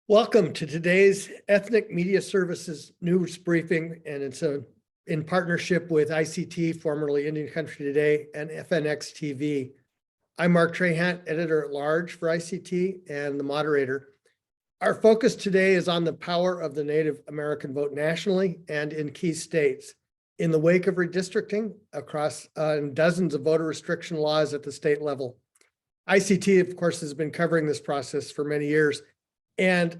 Welcome to today's Ethnic Media Services news briefing, and it's in partnership with ICT, formerly Indian Country Today, and FNX TV. I'm Mark Trahant, Editor-at-Large for ICT and the moderator. Our focus today is on the power of the Native American vote nationally and in key states. In the wake of redistricting across dozens of voter restriction laws at the state level. ICT, of course, has been covering this process for many years. And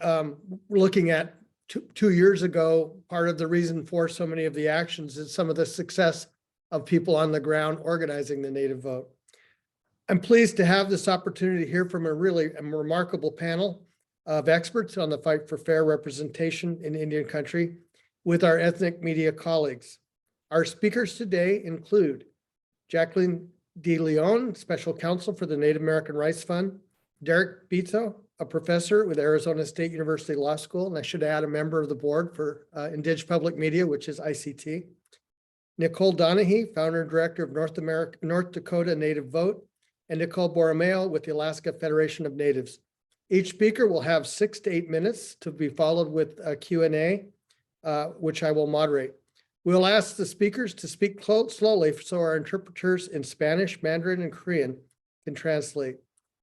we're looking at two years ago, part of the reason for so many of the actions is some of the success of people on the ground organizing the Native vote. I'm pleased to have this opportunity to hear from a remarkable panel of experts on the fight for fair representation in Indian country with our ethnic media colleagues. Our speakers today include Jacqueline DeLeon, Special Counsel for the Native American Rights Fund, Derek Beto, a professor with Arizona State University Law School, and I should add a member of the board for Indig Public Media, which is ICT. Nicole Donahue, founder and director of North Dakota Native Vote, and Nicole Borromeo with the Alaska Federation of Natives. Each speaker will have 6 to 8 minutes to be followed with a Q&A, which I will moderate. We'll ask the speakers to speak slowly so our interpreters in Spanish, Mandarin, and Korean can translate.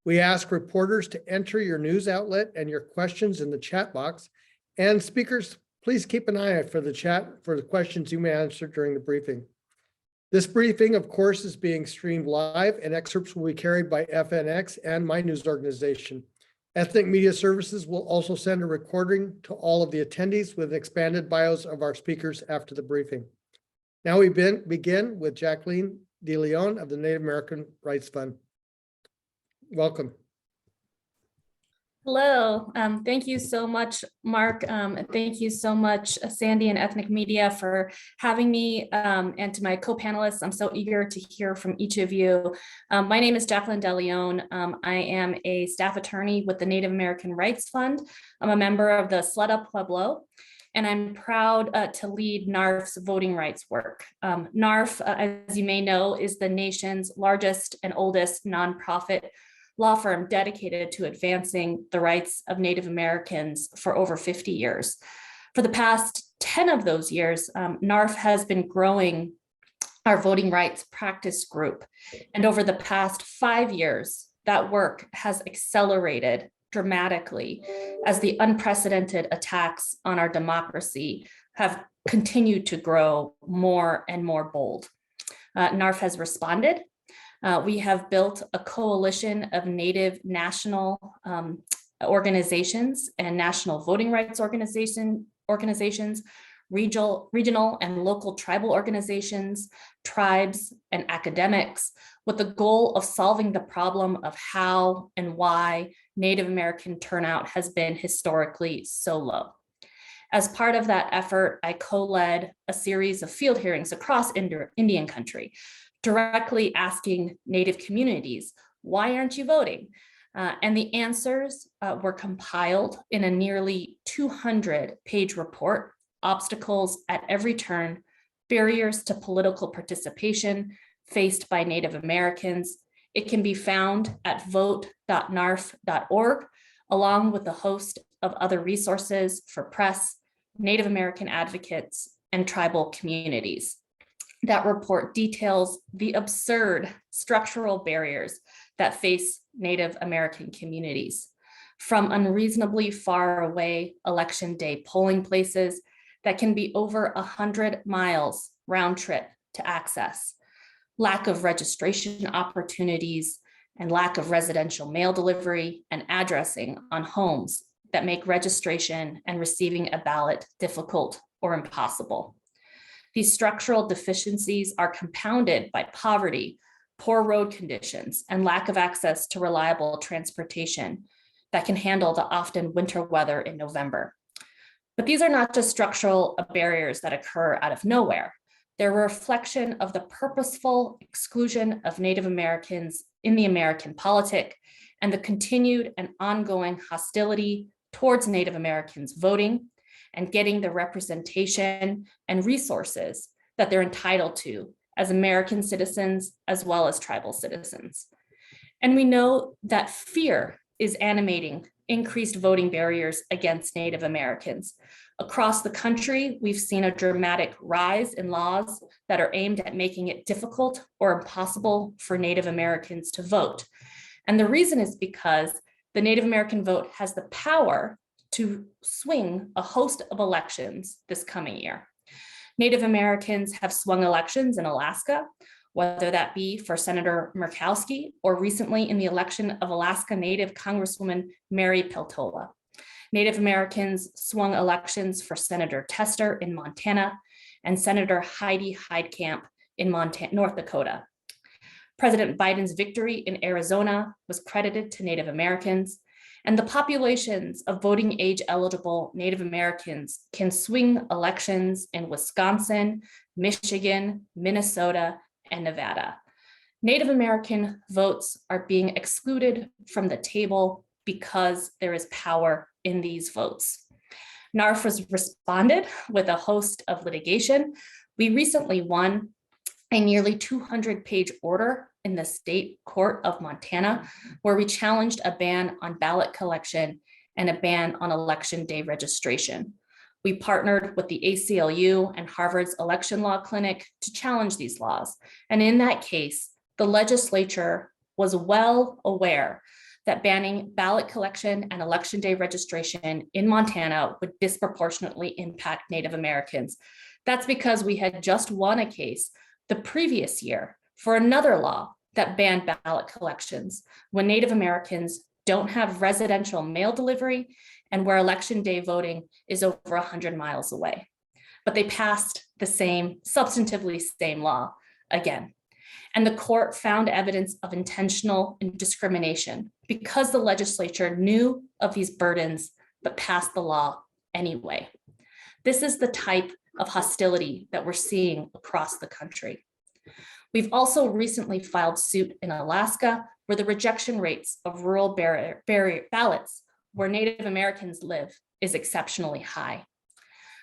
We ask reporters to enter your news outlet and your questions in the chat box. And speakers, please keep an eye out for the chat for the questions you may answer during the briefing. This briefing, of course, is being streamed live, and excerpts will be carried by FNX and my news organization. Ethnic Media Services will also send a recording to all of the attendees with expanded bios of our speakers after the briefing. Now we begin with Jacqueline DeLeon of the Native American Rights Fund. Welcome. Hello. Thank you so much, Mark. Thank you so much, Sandy and Ethnic Media, for having me, and to my co-panelists. I'm so eager to hear from each of you. My name is Jacqueline DeLeon. I am a staff attorney with the Native American Rights Fund. I'm a member of the Sleda Pueblo, and I'm proud to lead NARF's voting rights work. NARF, as you may know, is the nation's largest and oldest nonprofit law firm dedicated to advancing the rights of Native Americans for over 50 years. For the past 10 of those years, NARF has been growing our voting rights practice group. And over the past 5 years, that work has accelerated dramatically as the unprecedented attacks on our democracy have continued to grow more and more bold. NARF has responded. We have built a coalition of Native national organizations and national voting rights organizations, regional and local tribal organizations, tribes, and academics, with the goal of solving the problem of how and why Native American turnout has been historically so low. As part of that effort, I co-led a series of field hearings across Indian country, directly asking Native communities, why aren't you voting? And the answers were compiled in a nearly 200-page report, Obstacles at Every Turn, Barriers to Political Participation Faced by Native Americans. It can be found at vote.narf.org, along with a host of other resources for press, Native American advocates, and tribal communities. That report details the absurd structural barriers that face Native American communities, from unreasonably far away election day polling places that can be over 100 miles round trip to access, lack of registration opportunities, and lack of residential mail delivery and addressing on homes that make registration and receiving a ballot difficult or impossible. These structural deficiencies are compounded by poverty, poor road conditions, and lack of access to reliable transportation that can handle the often winter weather in November. But these are not just structural barriers that occur out of nowhere. They're a reflection of the purposeful exclusion of Native Americans in the American politic and the continued and ongoing hostility towards Native Americans voting and getting the representation and resources that they're entitled to as American citizens as well as tribal citizens. And we know that fear is animating increased voting barriers against Native Americans. Across the country, we've seen a dramatic rise in laws that are aimed at making it difficult or impossible for Native Americans to vote. And the reason is because the Native American vote has the power to swing a host of elections this coming year. Native Americans have swung elections in Alaska, whether that be for Senator Murkowski or recently in the election of Alaska Native Congresswoman Mary Peltola. Native Americans swung elections for Senator Tester in Montana and Senator Heidi Heitkamp in North Dakota. President Biden's victory in Arizona was credited to Native Americans, and the populations of voting age eligible Native Americans can swing elections in Wisconsin, Michigan, Minnesota, and Nevada. Native American votes are being excluded from the table because there is power in these votes. NARF has responded with a host of litigation. We recently won a nearly 200-page order in the state court of Montana, where we challenged a ban on ballot collection and a ban on election day registration. We partnered with the ACLU and Harvard's Election Law Clinic to challenge these laws. And in that case, the legislature was well aware that banning ballot collection and election day registration in Montana would disproportionately impact Native Americans. That's because we had just won a case the previous year for another law that banned ballot collections when Native Americans don't have residential mail delivery and where election day voting is over 100 miles away. But they passed the substantively same law again. And the court found evidence of intentional discrimination because the legislature knew of these burdens, but passed the law anyway. This is the type of hostility that we're seeing across the country. We've also recently filed suit in Alaska, where the rejection rates of rural ballots where Native Americans live is exceptionally high.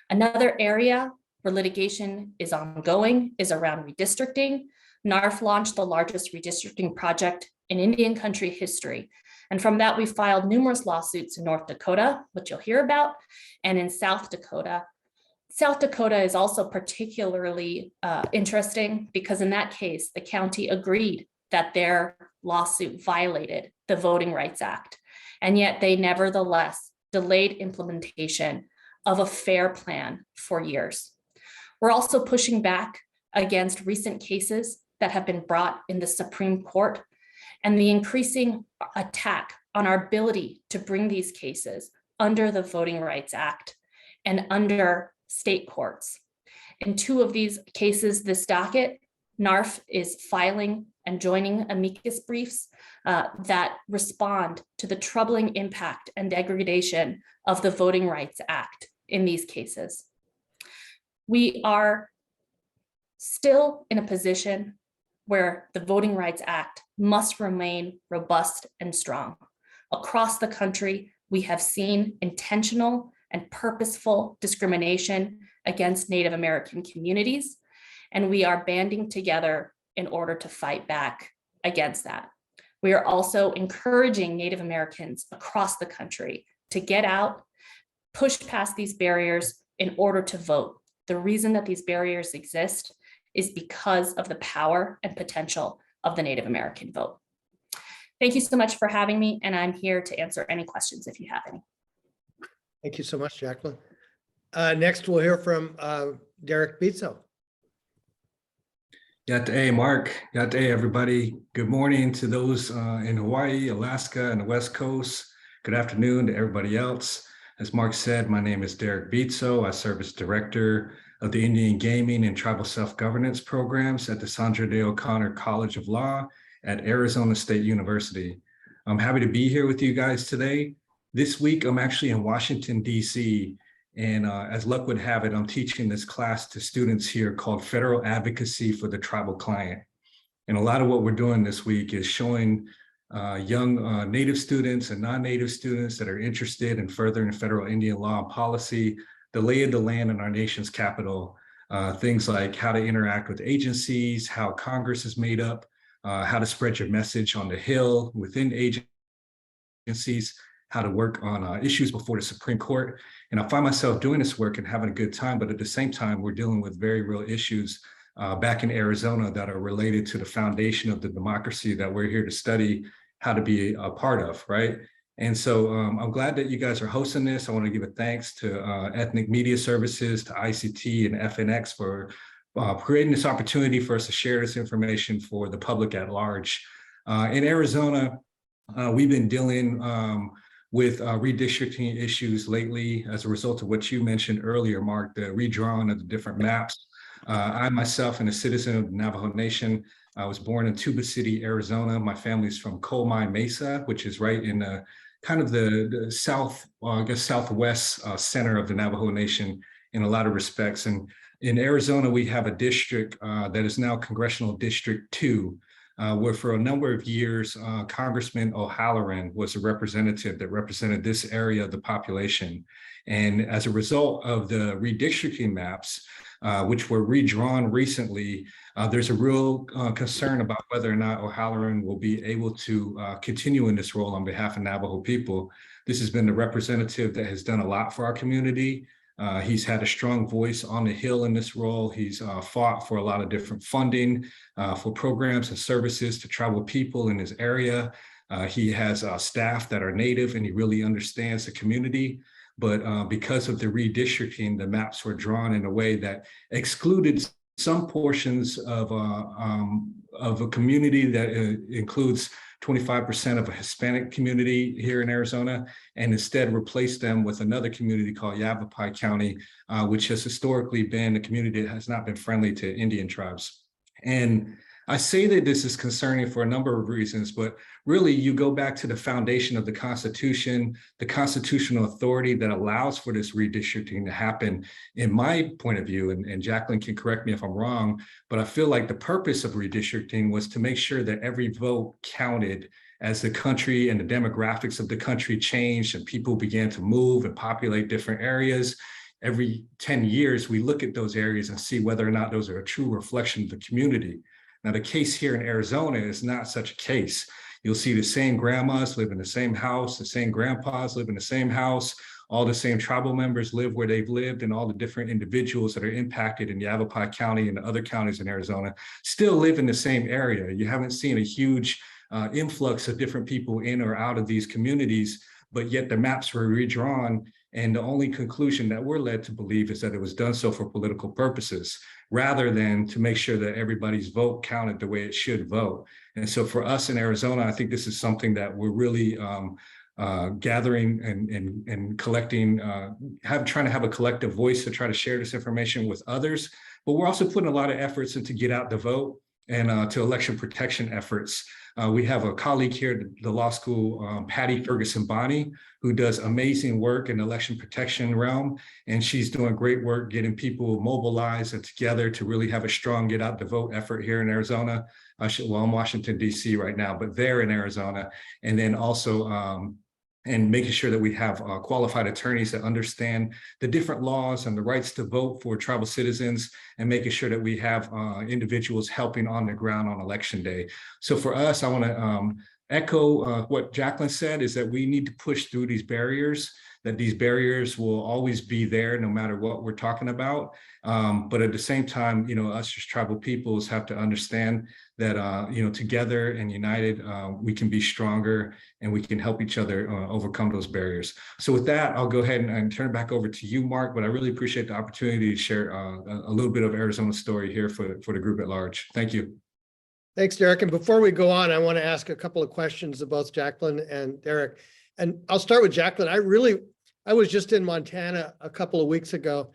Another area where litigation is ongoing is around redistricting. NARF launched the largest redistricting project in Indian country history. And from that, we filed numerous lawsuits in North Dakota, which you'll hear about, and in South Dakota. South Dakota is also particularly interesting because in that case, the county agreed that their lawsuit violated the Voting Rights Act. And yet they nevertheless delayed implementation of a fair plan for years. We're also pushing back against recent cases that have been brought in the Supreme Court and the increasing attack on our ability to bring these cases under the Voting Rights Act and under state courts. In two of these cases, this docket, NARF is filing and joining amicus briefs that respond to the troubling impact and degradation of the Voting Rights Act in these cases. We are still in a position where the Voting Rights Act must remain robust and strong. Across the country, we have seen intentional and purposeful discrimination against Native American communities, and we are banding together in order to fight back against that. We are also encouraging Native Americans across the country to get out, push past these barriers in order to vote. The reason that these barriers exist is because of the power and potential of the Native American vote. Thank you so much for having me, and I'm here to answer any questions if you have any. Thank you so much, Jacqueline. Next, we'll hear from Derek Bizzo. Yate, Mark. Yate, everybody. Good morning to those in Hawaii, Alaska, and the West Coast. Good afternoon to everybody else. As Mark said, my name is Derek Bizzo. I serve as Director of the Indian Gaming and Tribal Self-Governance Programs at the Sandra Day O'Connor College of Law at Arizona State University. I'm happy to be here with you guys today. This week, I'm actually in Washington, D.C., and as luck would have it, I'm teaching this class to students here called Federal Advocacy for the Tribal Client. And a lot of what we're doing this week is showing young Native students and non-Native students that are interested in furthering federal Indian law and policy, the lay of the land in our nation's capital, things like how to interact with agencies, how Congress is made up, how to spread your message on the Hill within agencies, how to work on issues before the Supreme Court. And I find myself doing this work and having a good time, but at the same time, we're dealing with very real issues back in Arizona that are related to the foundation of the democracy that we're here to study how to be a part of, right? And so I'm glad that you guys are hosting this. I want to give a thanks to Ethnic Media Services, to ICT and FNX for creating this opportunity for us to share this information for the public at large. In Arizona, we've been dealing with redistricting issues lately as a result of what you mentioned earlier, Mark, the redrawing of the different maps. I myself am a citizen of the Navajo Nation. I was born in Tuba City, Arizona. My family's from Coal Mine Mesa, which is right in kind of the south, I guess southwest center of the Navajo Nation in a lot of respects. And in Arizona, we have a district that is now Congressional District 2, where for a number of years, Congressman O'Halloran was a representative that represented this area of the population. And as a result of the redistricting maps, which were redrawn recently, there's a real concern about whether or not O'Halloran will be able to continue in this role on behalf of Navajo people. This has been the representative that has done a lot for our community. He's had a strong voice on the Hill in this role. He's fought for a lot of different funding for programs and services to tribal people in his area. He has staff that are Native, and he really understands the community. But because of the redistricting, the maps were drawn in a way that excluded some portions of a community that includes 25% of a Hispanic community here in Arizona, and instead replaced them with another community called Yavapai County, which has historically been a community that has not been friendly to Indian tribes. And I say that this is concerning for a number of reasons, but really you go back to the foundation of the Constitution, the constitutional authority that allows for this redistricting to happen. In my point of view, and Jacqueline can correct me if I'm wrong, but I feel like the purpose of redistricting was to make sure that every vote counted as the country and the demographics of the country changed and people began to move and populate different areas. Every 10 years, we look at those areas and see whether or not those are a true reflection of the community. Now, the case here in Arizona is not such a case. You'll see the same grandmas live in the same house, the same grandpas live in the same house, all the same tribal members live where they've lived, and all the different individuals that are impacted in Yavapai County and other counties in Arizona still live in the same area. You haven't seen a huge influx of different people in or out of these communities, but yet the maps were redrawn. And the only conclusion that we're led to believe is that it was done so for political purposes, rather than to make sure that everybody's vote counted the way it should vote. And so for us in Arizona, I think this is something that we're really gathering and collecting, trying to have a collective voice to try to share this information with others. But we're also putting a lot of efforts into get out the vote and to election protection efforts. We have a colleague here at the law school, Patty Ferguson Bonney, who does amazing work in the election protection realm. And she's doing great work getting people mobilized and together to really have a strong get out the vote effort here in Arizona. Well, I'm Washington, D.C. right now, but they're in Arizona. And then also and making sure that we have qualified attorneys that understand the different laws and the rights to vote for tribal citizens, and making sure that we have individuals helping on the ground on election day. So for us, I want to echo what Jacqueline said, is that we need to push through these barriers, that these barriers will always be there no matter what we're talking about. But at the same time, us as tribal peoples have to understand that, together and united, we can be stronger and we can help each other overcome those barriers. So with that, I'll go ahead and turn it back over to you, Mark, but I really appreciate the opportunity to share a little bit of Arizona's story here for the group at large. Thank you. Thanks, Derek. And before we go on, I want to ask a couple of questions of both Jacqueline and Derek. And I'll start with Jacqueline. I was just in Montana a couple of weeks ago.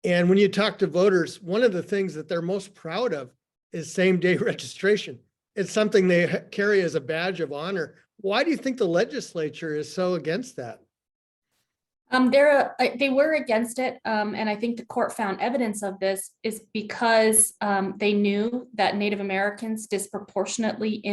And when you talk to voters, one of the things that they're most proud of is same-day registration. It's something they carry as a badge of honor. Why do you think the legislature is so against that? They were against it, and I think the court found evidence of this is because they knew that Native Americans disproportionately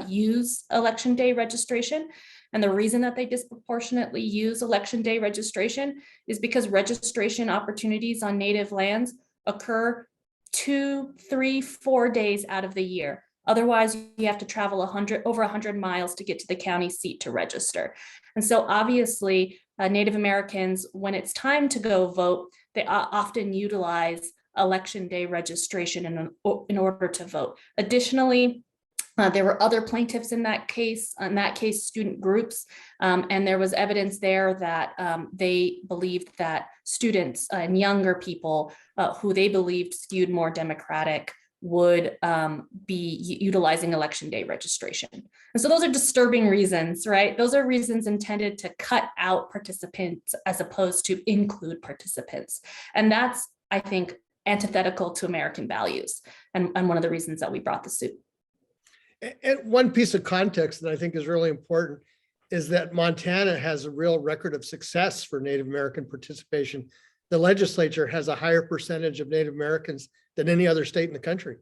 use Election Day registration. And the reason that they disproportionately use Election Day registration is because registration opportunities on Native lands occur 2, 3, 4 days out of the year. Otherwise, you have to travel over 100 miles to get to the county seat to register. And so obviously, Native Americans, when it's time to go vote, they often utilize election day registration in order to vote. Additionally, there were other plaintiffs in that case student groups, and there was evidence there that they believed that students and younger people who they believed skewed more Democratic would be utilizing election day registration. And so those are disturbing reasons, right? Those are reasons intended to cut out participants as opposed to include participants. And that's, I think, antithetical to American values, and one of the reasons that we brought the suit. And one piece of context that I think is really important is that Montana has a real record of success for Native American participation. The legislature has a higher percentage of Native Americans than any other state in the country.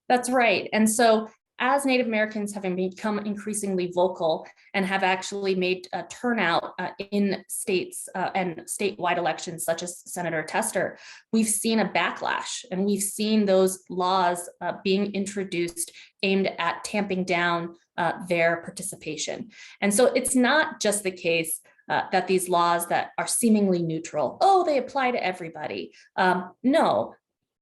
That's right. And so as Native Americans have become increasingly vocal and have actually made a turnout in states and statewide elections, such as Senator Tester, we've seen a backlash, and we've seen those laws being introduced aimed at tamping down their participation. And so it's not just the case that these laws that are seemingly neutral, oh, they apply to everybody. No.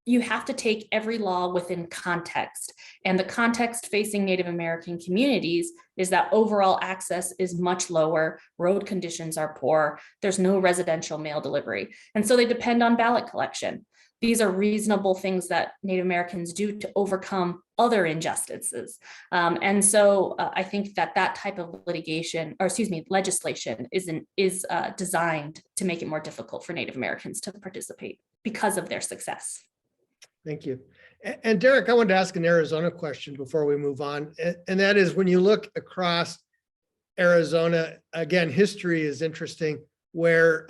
You have to take every law within context. And the context facing Native American communities is that overall access is much lower, road conditions are poor, there's no residential mail delivery. And so they depend on ballot collection. These are reasonable things that Native Americans do to overcome other injustices. And so I think that type of legislation is designed to make it more difficult for Native Americans to participate because of their success. Thank you. And Derek, I wanted to ask an Arizona question before we move on. And that is, when you look across Arizona, again, history is interesting, where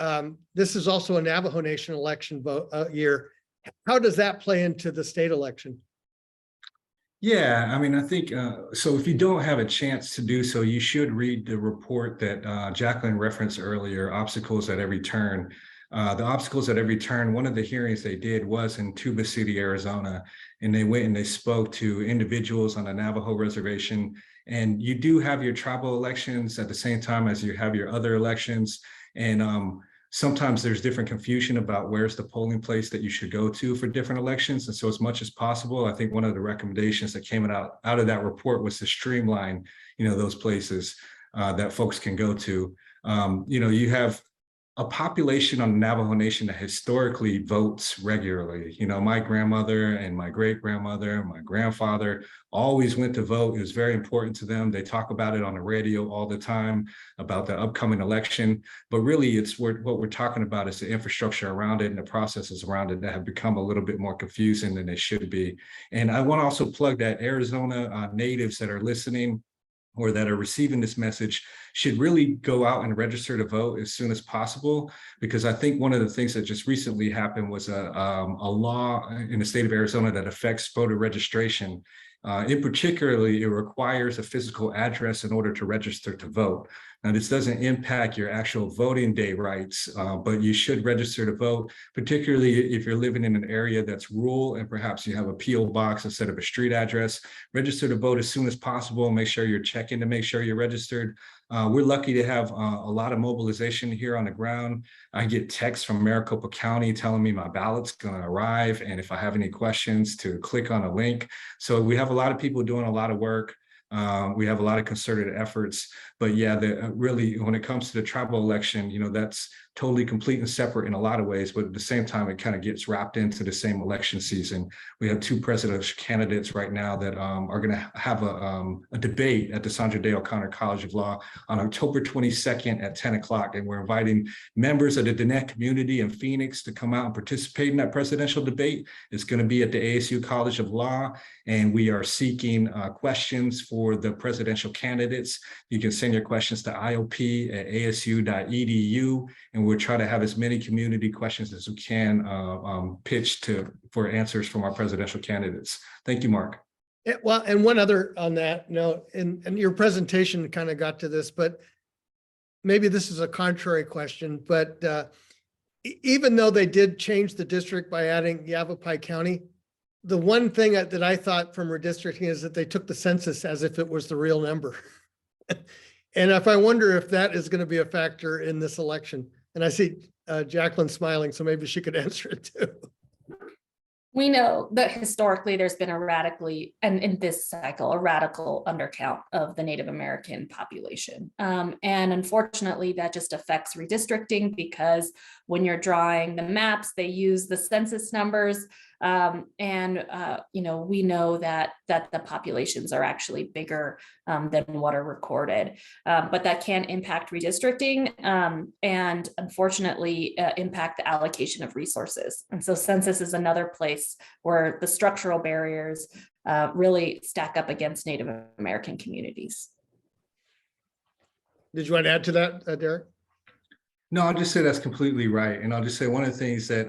this is also a Navajo Nation election year. How does that play into the state election? Yeah, I mean, I think, so if you don't have a chance to do so, you should read the report that Jacqueline referenced earlier, Obstacles at Every Turn. The Obstacles at Every Turn, one of the hearings they did was in Tuba City, Arizona, and they went and they spoke to individuals on a Navajo reservation. And you do have your tribal elections at the same time as you have your other elections. And sometimes there's different confusion about where's the polling place that you should go to for different elections. And so as much as possible, I think one of the recommendations that came out of that report was to streamline, those places that folks can go to. You have a population on the Navajo Nation that historically votes regularly. My grandmother and my great-grandmother, my grandfather always went to vote. It was very important to them. They talk about it on the radio all the time about the upcoming election, but really what we're talking about is the infrastructure around it and the processes around it that have become a little bit more confusing than they should be. And I want to also plug that Arizona natives that are listening or that are receiving this message should really go out and register to vote as soon as possible, because I think one of the things that just recently happened was a law in the state of Arizona that affects voter registration. In particularly, it requires a physical address in order to register to vote. Now, this doesn't impact your actual voting day rights, but you should register to vote, particularly if you're living in an area that's rural and perhaps you have a P.O. box instead of a street address. Register to vote as soon as possible. Make sure you're checking to make sure you're registered. We're lucky to have a lot of mobilization here on the ground. I get texts from Maricopa County telling me my ballot's going to arrive, and if I have any questions, to click on a link. So we have a lot of people doing a lot of work. We have a lot of concerted efforts, but yeah, really, when it comes to the tribal election, that's totally complete and separate in a lot of ways, but at the same time, it kind of gets wrapped into the same election season. We have two presidential candidates right now that are going to have a debate at the Sandra Day O'Connor College of Law on October 22nd at 10 o'clock. And we're inviting members of the Diné community in Phoenix to come out and participate in that presidential debate. It's going to be at the ASU College of Law, and we are seeking questions for the presidential candidates. You can send your questions to iop@asu.edu, and we'll try to have as many community questions as we can pitched for answers from our presidential candidates. Thank you, Mark. Well, and one other on that note, and your presentation kind of got to this, but maybe this is a contrary question, but even though they did change the district by adding Yavapai County, the one thing that I thought from redistricting is that they took the census as if it was the real number. And if I wonder if that is going to be a factor in this election. And I see Jacqueline smiling, so maybe she could answer it too. We know that historically there's been a radically, and in this cycle, a radical undercount of the Native American population. And unfortunately, that just affects redistricting because when you're drawing the maps, they use the census numbers. We know that the populations are actually bigger than what are recorded, but that can impact redistricting and unfortunately impact the allocation of resources. And so census is another place where the structural barriers really stack up against Native American communities. Did you want to add to that, Derek? No, I'll just say that's completely right. And I'll just say one of the things that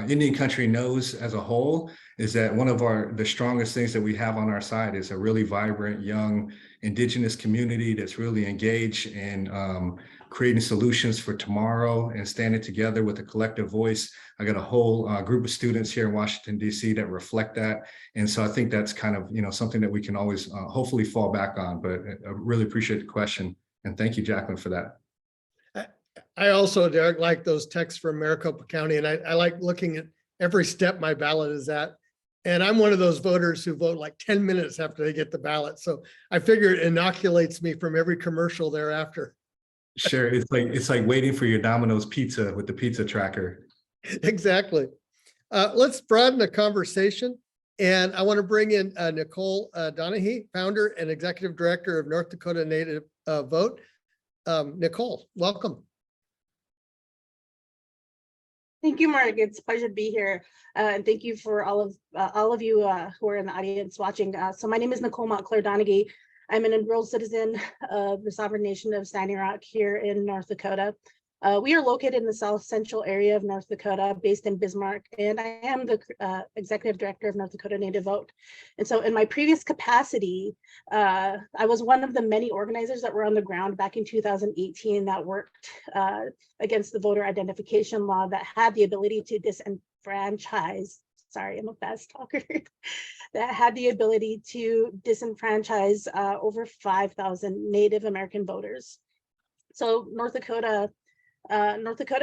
Indian country knows as a whole is that one of the strongest things that we have on our side is a really vibrant, young indigenous community that's really engaged in creating solutions for tomorrow and standing together with a collective voice. I got a whole group of students here in Washington, D.C. that reflect that. And so I think that's kind of, something that we can always hopefully fall back on. But I really appreciate the question. And thank you, Jacqueline, for that. I also, Derek, like those texts from Maricopa County, and I like looking at every step my ballot is at. And I'm one of those voters who vote like 10 minutes after they get the ballot. So I figure it inoculates me from every commercial thereafter. Sure, it's like waiting for your Domino's pizza with the pizza tracker. Exactly. Let's broaden the conversation. And I want to bring in Nicole Donahue, founder and executive director of North Dakota Native Vote. Nicole, welcome. Thank you, Mark. It's a pleasure to be here. And thank you for all of you who are in the audience watching. So my name is Nicole Montclair Donahue. I'm an enrolled citizen of the sovereign nation of Standing Rock here in North Dakota. We are located in the south central area of North Dakota, based in Bismarck, and I am the executive director of North Dakota Native Vote. And so in my previous capacity, I was one of the many organizers that were on the ground back in 2018 that worked against the voter identification law that had the ability to disenfranchise, sorry, I'm a fast talker, that had the ability to disenfranchise over 5,000 Native American voters. So North Dakota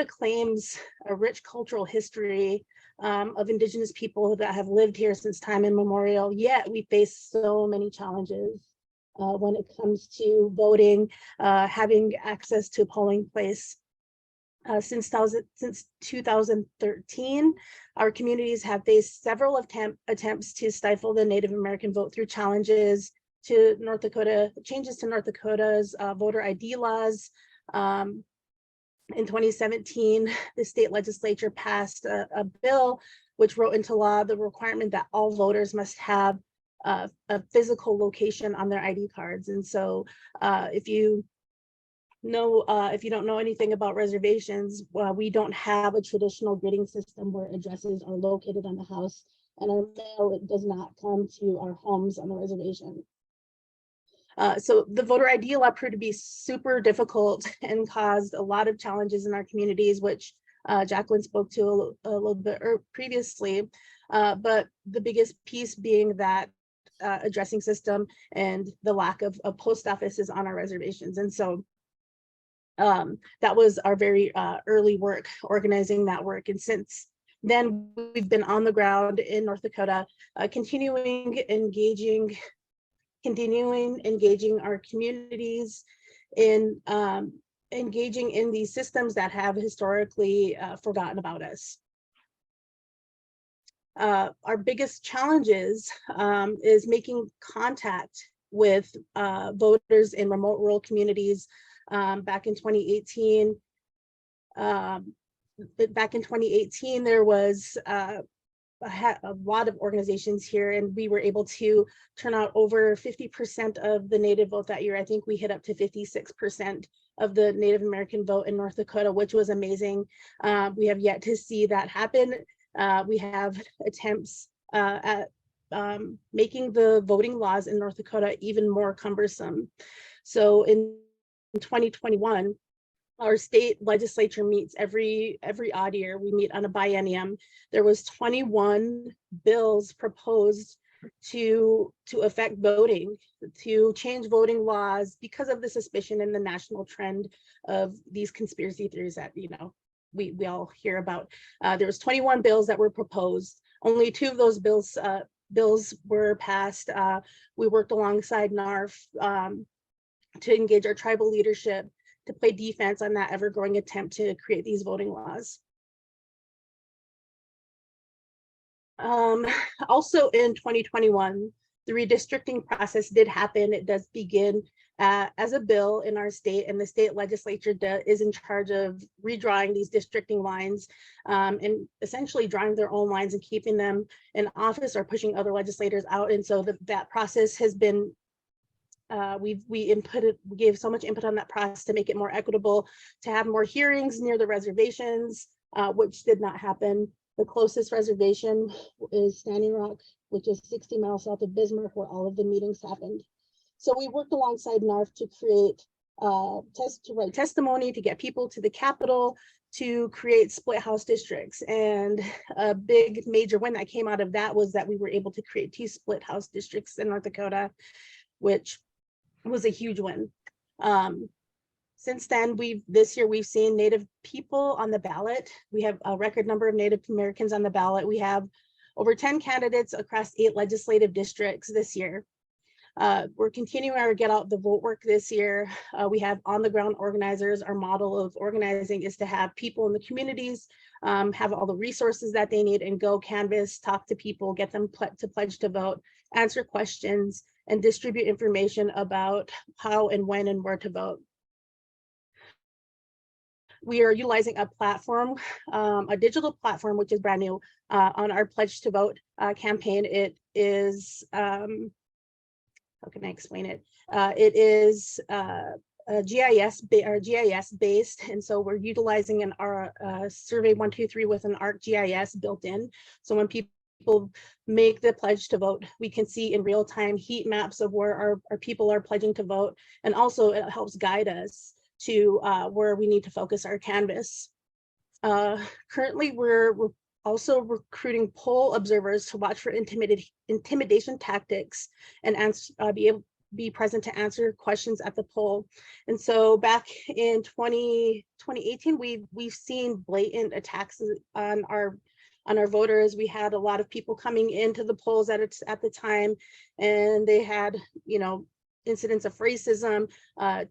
claims a rich cultural history of Indigenous people that have lived here since time immemorial, yet we face so many challenges when it comes to voting, having access to a polling place. Since 2013, our communities have faced several attempts to stifle the Native American vote through challenges to North Dakota, changes to North Dakota's voter ID laws. In 2017, the state legislature passed a bill which wrote into law the requirement that all voters must have a physical location on their ID cards. And so if you don't know anything about reservations, we don't have a traditional gridding system where addresses are located on the house, and our mail, it does not come to our homes on the reservation. So the voter ID law proved to be super difficult and caused a lot of challenges in our communities, which Jacqueline spoke to a little bit previously. But the biggest piece being that addressing system and the lack of post offices on our reservations. And so that was our very early work, organizing that work. And since then, we've been on the ground in North Dakota, continuing engaging our communities in engaging in these systems that have historically forgotten about us. Our biggest challenges is making contact with voters in remote rural communities. Back in 2018, there was a lot of organizations here, and we were able to turn out over 50% of the Native vote that year. I think we hit up to 56% of the Native American vote in North Dakota, which was amazing. We have yet to see that happen. We have attempts at making the voting laws in North Dakota even more cumbersome. So in 2021, Our state legislature meets every odd year. We meet on a biennium. There was 21 bills proposed to affect voting, to change voting laws because of the suspicion and the national trend of these conspiracy theories that, you know, we all hear about. There was 21 bills that were proposed. Only 2 of those bills were passed. We worked alongside NARF to engage our tribal leadership to play defense on that ever-growing attempt to create these voting laws. Also in 2021, the redistricting process did happen. It does begin as a bill in our state, and the state legislature is in charge of redrawing these districting lines and essentially drawing their own lines and keeping them in office or pushing other legislators out. And so that process has been we gave so much input on that process to make it more equitable, to have more hearings near the reservations, which did not happen. The closest reservation is Standing Rock, which is 60 miles south of Bismarck, where all of the meetings happened. So we worked alongside NARF to create to write testimony, to get people to the Capitol, to create split house districts. And a big major win that came out of that was that we were able to create 2 split house districts in North Dakota, which was a huge win. Since then, this year we've seen Native people on the ballot. We have a record number of Native Americans on the ballot. We have over 10 candidates across 8 legislative districts this year. We're continuing our get out the vote work this year. We have on the ground organizers. Our model of organizing is to have people in the communities have all the resources that they need and go canvass, talk to people, get them to pledge to vote, answer questions, and distribute information about how and when and where to vote. We are utilizing a platform, a digital platform, which is brand new on our Pledge to Vote campaign. It is, how can I explain it? It is GIS based, and so we're utilizing our Survey 123 with an ArcGIS built in. So when people make the pledge to vote, we can see in real time heat maps of where our people are pledging to vote, and also it helps guide us to where we need to focus our canvas. Currently, we're also recruiting poll observers to watch for intimidation tactics and be present to answer questions at the poll. And so back in 2018, we've seen blatant attacks on our voters. We had a lot of people coming into the polls at the time, and they had, you know, incidents of racism,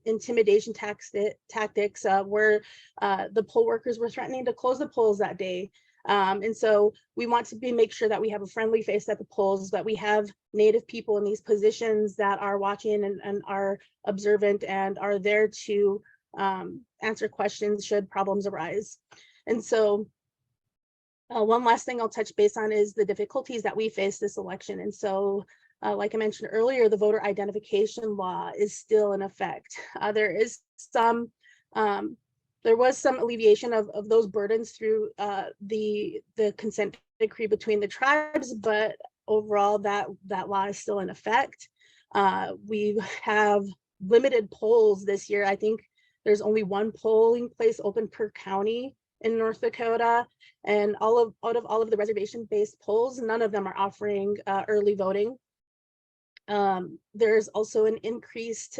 intimidation tactics, where the poll workers were threatening to close the polls that day. And so we want to make sure that we have a friendly face at the polls, that we have Native people in these positions that are watching and are observant and are there to answer questions should problems arise. And so one last thing I'll touch base on is the difficulties that we face this election. And so like I mentioned earlier, the voter identification law is still in effect. There was some alleviation of those burdens through the consent decree between the tribes, but overall that law is still in effect. We have limited polls this year. I think there's only 1 polling place open per county in North Dakota, and out of all of the reservation-based polls, none of them are offering early voting. There's also an increased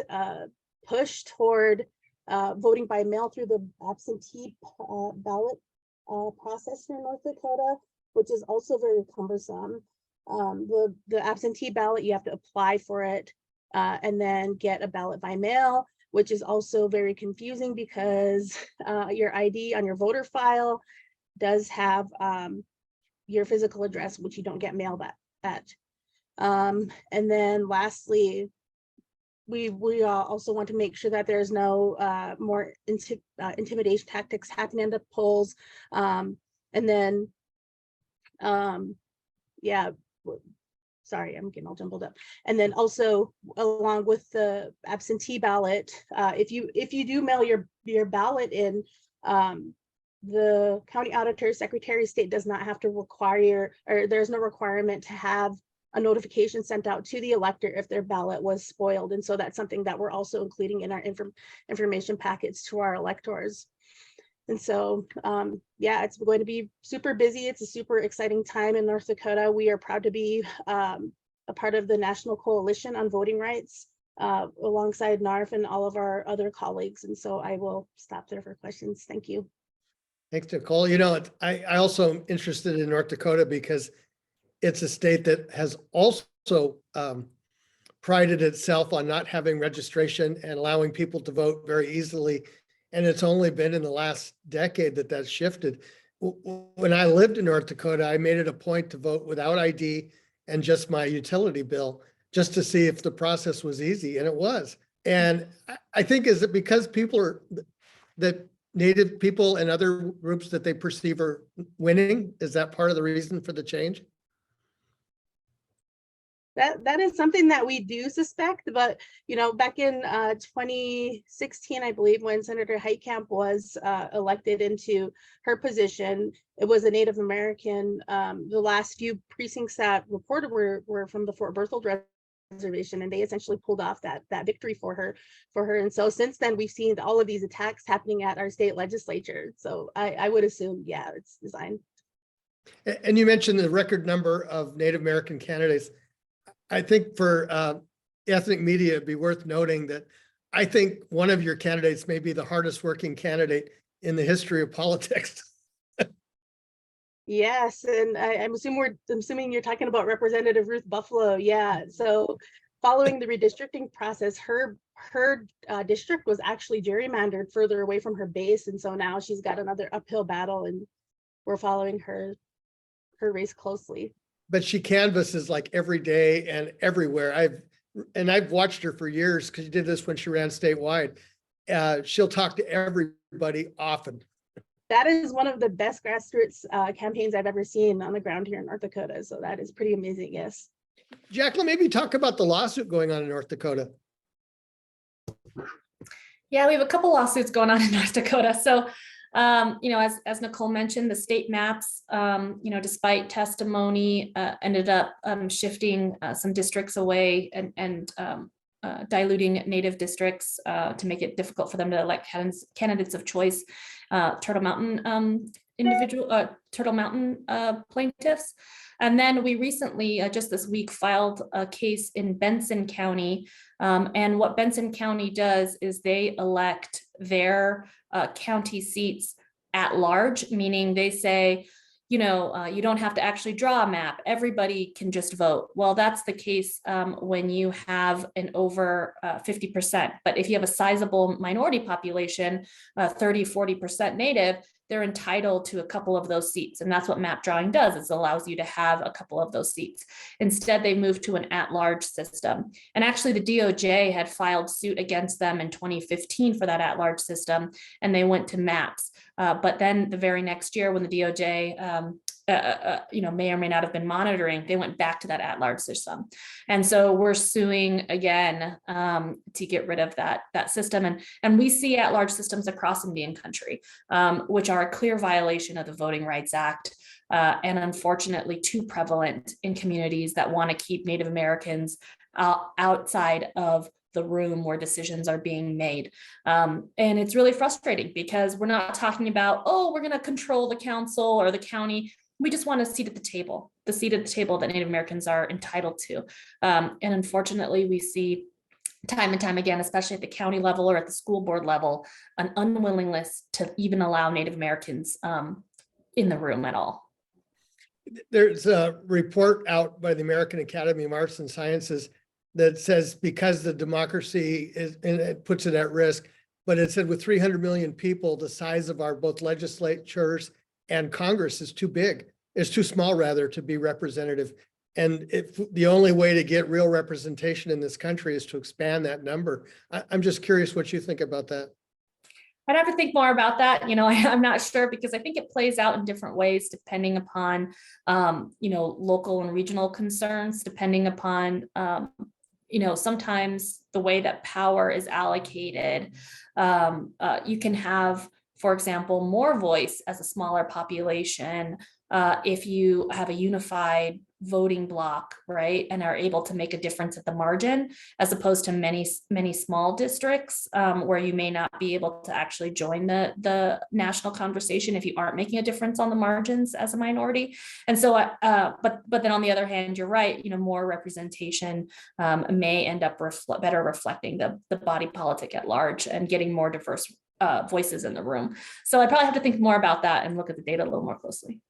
push toward voting by mail through the absentee ballot process here in North Dakota, which is also very cumbersome. The absentee ballot, you have to apply for it and then get a ballot by mail, which is also very confusing because your ID on your voter file does have your physical address, which you don't get mail at. And then lastly, we also want to make sure that there's no more intimidation tactics happening at the polls. And then, yeah, sorry, I'm getting all jumbled up. And then also, along with the absentee ballot, if you do mail your ballot in, the county auditor, secretary of state does not have to require, or there's no requirement to have a notification sent out to the elector if their ballot was spoiled. And so that's something that we're also including in our information packets to our electors. And so, yeah, it's going to be super busy. It's a super exciting time in North Dakota. We are proud to be a part of the National Coalition on Voting Rights alongside NARF and all of our other colleagues. And so I will stop there for questions. Thank you. Thanks, Nicole. You know, I also am interested in North Dakota because it's a state that has also prided itself on not having registration and allowing people to vote very easily. And it's only been in the last decade that that's shifted. When I lived in North Dakota, I made it a point to vote without ID and just my utility bill, just to see if the process was easy, and it was. And I think, is it because people are, that Native people and other groups that they perceive are winning? Is that part of the reason for the change? That is something that we do suspect, but you know, back in 2016, I believe, when Senator Heitkamp was elected into her position, it was a Native American. The last few precincts that reported were from the Fort Berthold Reservation, and they essentially pulled off that victory for her. And so since then, we've seen all of these attacks happening at our state legislature. So I would assume, yeah, it's designed. And you mentioned the record number of Native American candidates. I think for ethnic media, it'd be worth noting that I think one of your candidates may be the hardest working candidate in the history of politics. Yes, and I'm assuming you're talking about Representative Ruth Buffalo. Yeah, so following the redistricting process, her district was actually gerrymandered further away from her base, and so now she's got another uphill battle, and we're following her race closely. But she canvasses like every day and everywhere. I've watched her for years because she did this when she ran statewide. She'll talk to everybody often. That is one of the best grassroots campaigns I've ever seen on the ground here in North Dakota. So that is pretty amazing. Yes. Jacqueline, maybe talk about the lawsuit going on in North Dakota. Yeah, we have a couple lawsuits going on in North Dakota. So, you know, as Nicole mentioned, the state maps, you know, despite testimony, ended up shifting some districts away and diluting Native districts to make it difficult for them to elect candidates of choice, Turtle Mountain plaintiffs. And then we recently, just this week, filed a case in Benson County. And what Benson County does is they elect their county seats at large, meaning they say, you know, you don't have to actually draw a map. Everybody can just vote. Well, that's the case when you have an over 50%. But if you have a sizable minority population, 30, 40% Native, they're entitled to a couple of those seats. And that's what map drawing does. It allows you to have a couple of those seats. Instead, they moved to an at-large system. And actually, the DOJ had filed suit against them in 2015 for that at-large system, and they went to maps. But then the very next year, when the DOJ you know, may or may not have been monitoring, they went back to that at-large system. And so we're suing again to get rid of that system. And we see at-large systems across Indian country, which are a clear violation of the Voting Rights Act, and unfortunately too prevalent in communities that want to keep Native Americans outside of the room where decisions are being made. And it's really frustrating because we're not talking about, oh, we're going to control the council or the county. We just want a seat at the table, the seat at the table that Native Americans are entitled to. And unfortunately, we see time and time again, especially at the county level or at the school board level, an unwillingness to even allow Native Americans in the room at all. There's a report out by the American Academy of Arts and Sciences that says because the democracy is, and it puts it at risk, but it said with 300 million people, the size of our both legislatures and Congress is too big. It's too small, rather, to be representative. And if the only way to get real representation in this country is to expand that number. I'm just curious what you think about that. I'd have to think more about that. You know, I'm not sure because I think it plays out in different ways depending upon, you know, local and regional concerns, depending upon, you know, sometimes the way that power is allocated, you can have, for example, more voice as a smaller population if you have a unified voting block, right, and are able to make a difference at the margin, as opposed to many small districts where you may not be able to actually join the national conversation if you aren't making a difference on the margins as a minority. And so, but then on the other hand, you're right, more representation may end up better reflecting the body politic at large and getting more diverse voices in the room. So I probably have to think more about that and look at the data a little more closely.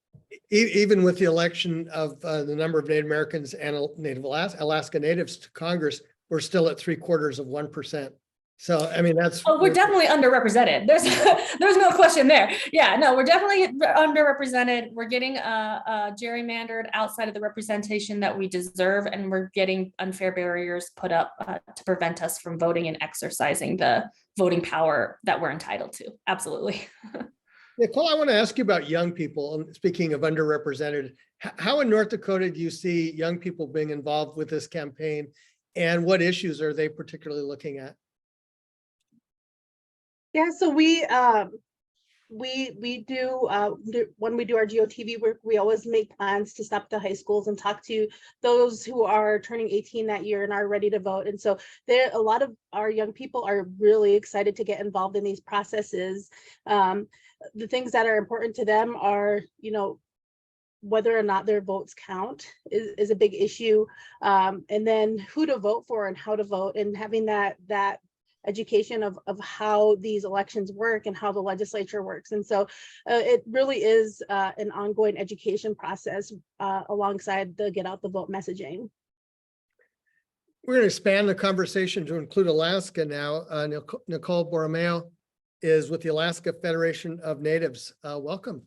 Even with the election of the number of Native Americans and Alaska Natives to Congress, we're still at 3/4%. So, I mean, that's. Oh, we're definitely underrepresented. There's no question there. Yeah, no, we're definitely underrepresented. We're getting gerrymandered outside of the representation that we deserve, and we're getting unfair barriers put up to prevent us from voting and exercising the voting power that we're entitled to. Absolutely. Nicole, I want to ask you about young people. And speaking of underrepresented, how in North Dakota do you see young people being involved with this campaign, and what issues are they particularly looking at? Yeah, so we do when we do our GOTV work, we always make plans to stop at the high schools and talk to those who are turning 18 that year and are ready to vote. And so a lot of our young people are really excited to get involved in these processes. The things that are important to them are, whether or not their votes count is a big issue. And then who to vote for and how to vote, and having that education of how these elections work and how the legislature works. And so it really is an ongoing education process alongside the get out the vote messaging. We're going to expand the conversation to include Alaska now. Nicole Borromeo is with the Alaska Federation of Natives. Welcome.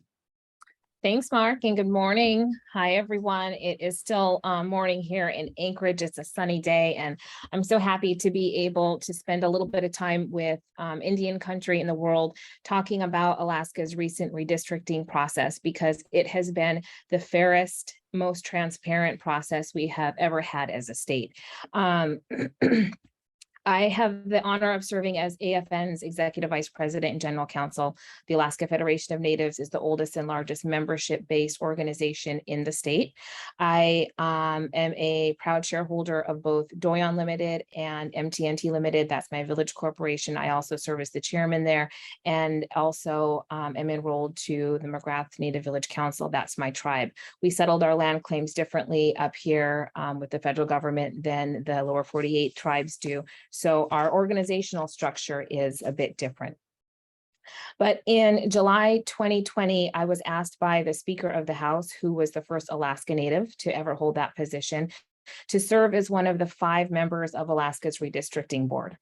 Thanks, Mark, and good morning. Hi, everyone. It is still morning here in Anchorage. It's a sunny day, and I'm so happy to be able to spend a little bit of time with Indian country in the world talking about Alaska's recent redistricting process, because it has been the fairest, most transparent process we have ever had as a state. I have the honor of serving as AFN's Executive Vice President and General Counsel. The Alaska Federation of Natives is the oldest and largest membership-based organization in the state. I am a proud shareholder of both Doyon Limited and MTNT Limited. That's my village corporation. I also serve as the chairman there, and also am enrolled to the McGrath Native Village Council. That's my tribe. We settled our land claims differently up here with the federal government than the lower 48 tribes do. So our organizational structure is a bit different. But in July 2020, I was asked by the Speaker of the House, who was the first Alaska Native to ever hold that position, to serve as one of the 5 members of Alaska's redistricting board.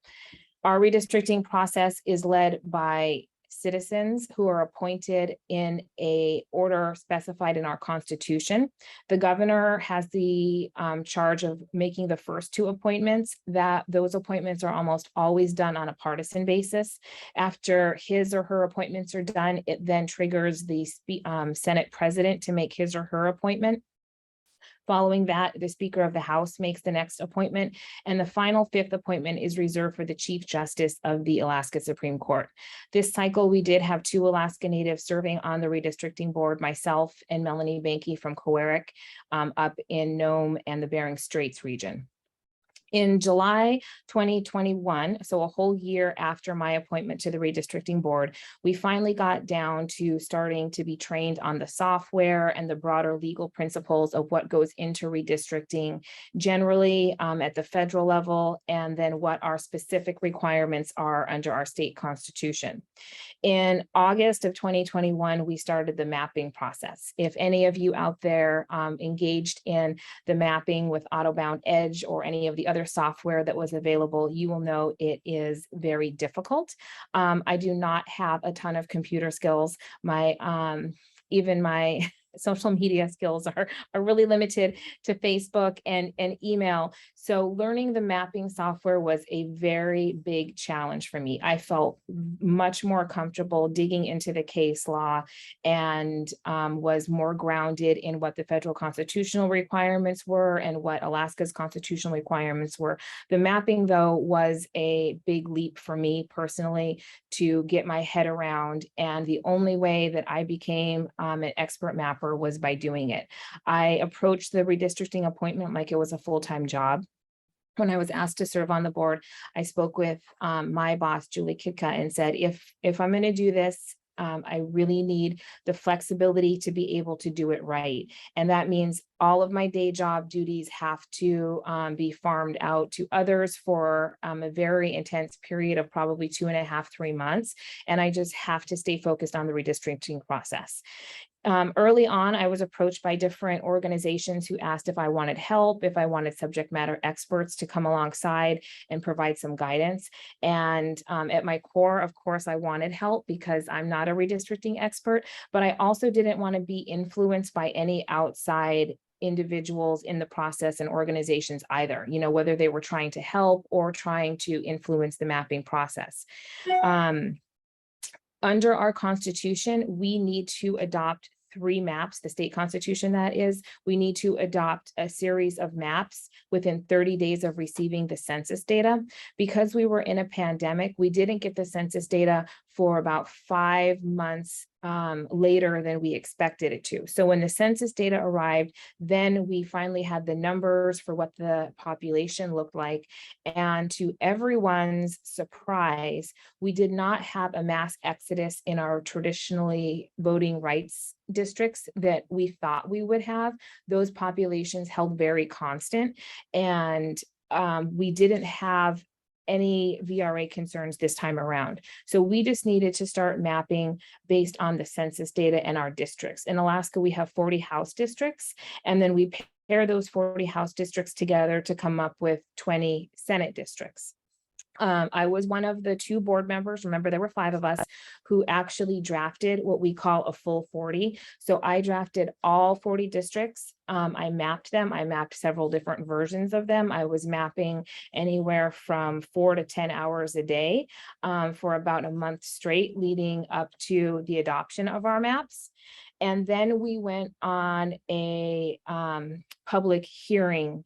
Our redistricting process is led by citizens who are appointed in a order specified in our Constitution. The governor has the charge of making the first 2 appointments. Those appointments are almost always done on a partisan basis. After his or her appointments are done, it then triggers the Senate president to make his or her appointment. Following that, the Speaker of the House makes the next appointment, and the final 5th appointment is reserved for the Chief Justice of the Alaska Supreme Court. This cycle, we did have 2 Alaska Natives serving on the redistricting board, myself and Melanie Banky from Cowarik up in Nome and the Bering Straits region. In July 2021, so a whole year after my appointment to the redistricting board, we finally got down to starting to be trained on the software and the broader legal principles of what goes into redistricting generally at the federal level, and then what our specific requirements are under our state constitution. In August of 2021, we started the mapping process. If any of you out there engaged in the mapping with Autobound Edge or any of the other software that was available, you will know it is very difficult. I do not have a ton of computer skills. Even my social media skills are really limited to Facebook and email. So learning the mapping software was a very big challenge for me. I felt much more comfortable digging into the case law and was more grounded in what the federal constitutional requirements were and what Alaska's constitutional requirements were. The mapping, though, was a big leap for me personally to get my head around. And the only way that I became an expert mapper offer was by doing it. I approached the redistricting appointment like it was a full-time job. When I was asked to serve on the board, I spoke with my boss, Julie Kitka, and said, if I'm going to do this, I really need the flexibility to be able to do it right. And that means all of my day job duties have to be farmed out to others for a very intense period of probably 2.5, 3 months. And I just have to stay focused on the redistricting process. Early on, I was approached by different organizations who asked if I wanted help, if I wanted subject matter experts to come alongside and provide some guidance. And at my core, of course, I wanted help because I'm not a redistricting expert, but I also didn't want to be influenced by any outside individuals in the process and organizations either, you know, whether they were trying to help or trying to influence the mapping process. Under our Constitution, we need to adopt 3 maps, the state constitution that is. We need to adopt a series of maps within 30 days of receiving the census data. Because we were in a pandemic, we didn't get the census data for about 5 months later than we expected it to. So when the census data arrived, then we finally had the numbers for what the population looked like. And to everyone's surprise, we did not have a mass exodus in our traditionally voting rights districts that we thought we would have. Those populations held very constant, and we didn't have any VRA concerns this time around. So we just needed to start mapping based on the census data in our districts. In Alaska, we have 40 House districts, and then we pair those 40 House districts together to come up with 20 Senate districts. I was one of the 2 board members, remember there were 5 of us, who actually drafted what we call a full 40. So I drafted all 40 districts. I mapped them. I mapped several different versions of them. I was mapping anywhere from 4 to 10 hours a day for about a month straight, leading up to the adoption of our maps. And then we went on a public hearing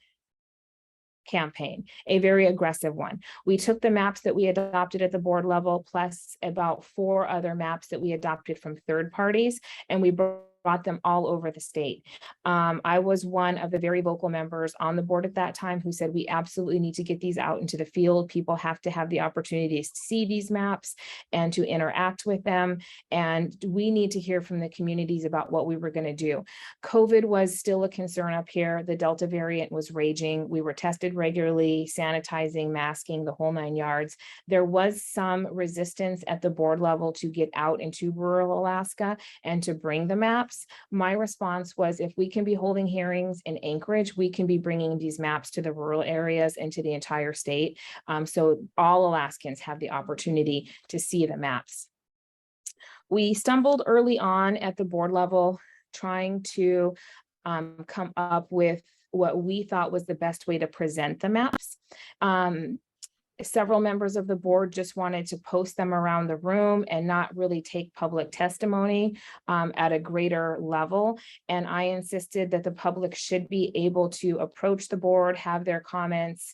campaign, a very aggressive one. We took the maps that we adopted at the board level, plus about 4 other maps that we adopted from third parties, and we brought them all over the state. I was one of the very vocal members on the board at that time who said we absolutely need to get these out into the field. People have to have the opportunity to see these maps and to interact with them. And we need to hear from the communities about what we were going to do. COVID was still a concern up here. The Delta variant was raging. We were tested regularly, sanitizing, masking, the whole 9 yards. There was some resistance at the board level to get out into rural Alaska and to bring the maps. My response was, if we can be holding hearings in Anchorage, we can be bringing these maps to the rural areas and to the entire state. So all Alaskans have the opportunity to see the maps. We stumbled early on at the board level trying to come up with what we thought was the best way to present the maps. Several members of the board just wanted to post them around the room and not really take public testimony at a greater level. And I insisted that the public should be able to approach the board, have their comments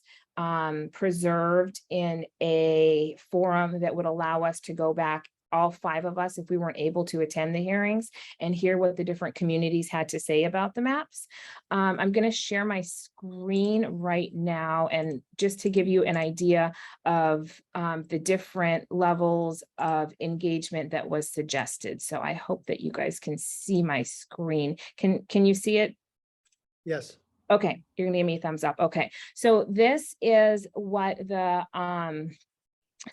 preserved in a forum that would allow us to go back, all 5 of us, if we weren't able to attend the hearings, and hear what the different communities had to say about the maps. I'm going to share my screen right now, and just to give you an idea of the different levels of engagement that was suggested. So I hope that you guys can see my screen. Can you see it? Yes. Okay, you're gonna give me a thumbs up. Okay, so this is what the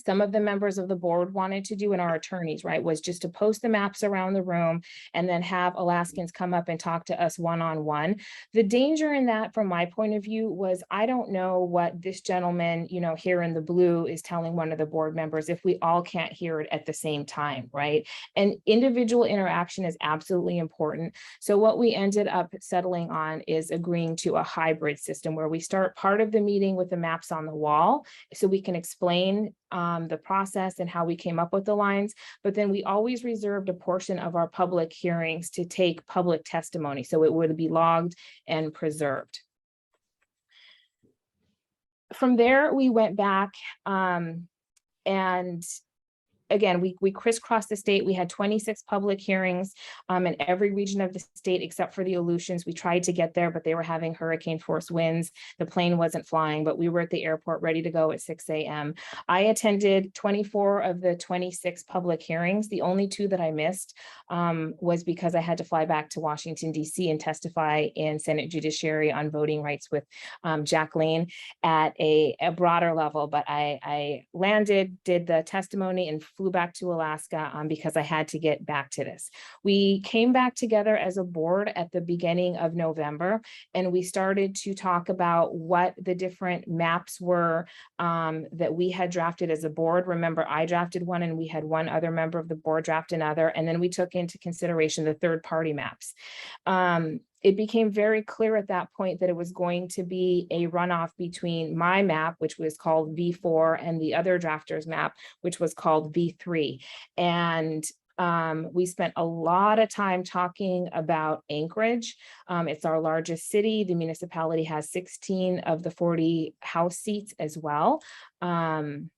some of the members of the board wanted to do, and our attorneys, right, was just to post the maps around the room and then have Alaskans come up and talk to us one-on-one. The danger in that, from my point of view, was I don't know what this gentleman, you know, here in the blue is telling one of the board members if we all can't hear it at the same time, right? And individual interaction is absolutely important. So what we ended up settling on is agreeing to a hybrid system where we start part of the meeting with the maps on the wall so we can explain the process and how we came up with the lines, but then we always reserved a portion of our public hearings to take public testimony, so it would be logged and preserved. From there, we went back and again, we crisscrossed the state. We had 26 public hearings in every region of the state except for the Aleutians. We tried to get there, but they were having hurricane force winds. The plane wasn't flying, but we were at the airport ready to go at 6 a.m. I attended 24 of the 26 public hearings. The only 2 that I missed was because I had to fly back to Washington, D.C. and testify in Senate Judiciary on voting rights with Jacqueline at a broader level. But I landed, did the testimony, and flew back to Alaska because I had to get back to this. We came back together as a board at the beginning of November, and we started to talk about what the different maps were that we had drafted as a board. Remember, I drafted one and we had one other member of the board draft another, and then we took into consideration the third-party maps. It became very clear at that point that it was going to be a runoff between my map, which was called V4, and the other drafter's map, which was called V3. And we spent a lot of time talking about Anchorage. It's our largest city. The municipality has 16 of the 40 House seats as well. And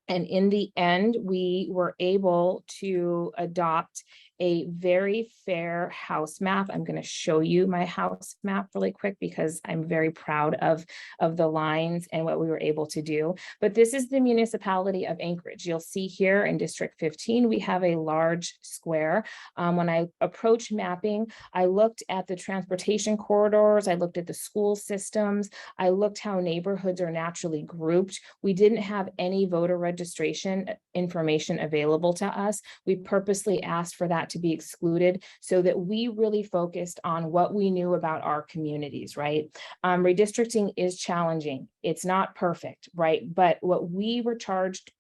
in the end, we were able to adopt a very fair house map. I'm going to show you my house map really quick because I'm very proud of the lines and what we were able to do. But this is the municipality of Anchorage. You'll see here in District 15, we have a large square. When I approached mapping, I looked at the transportation corridors, I looked at the school systems, I looked how neighborhoods are naturally grouped. We didn't have any voter registration information available to us. We purposely asked for that to be excluded so that we really focused on what we knew about our communities, right? Redistricting is challenging. It's not perfect, right? But what we were charged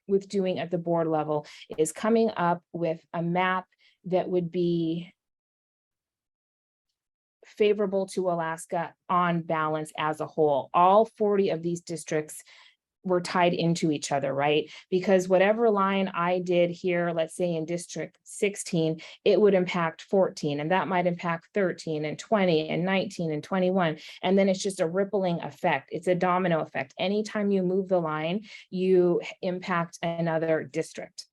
with doing at the board level is coming up with a map that would be favorable to Alaska on balance as a whole. All 40 of these districts were tied into each other, right? Because whatever line I did here, let's say in District 16, it would impact 14, and that might impact 13 and 20 and 19 and 21. And then it's just a rippling effect. It's a domino effect. Anytime you move the line, you impact another district.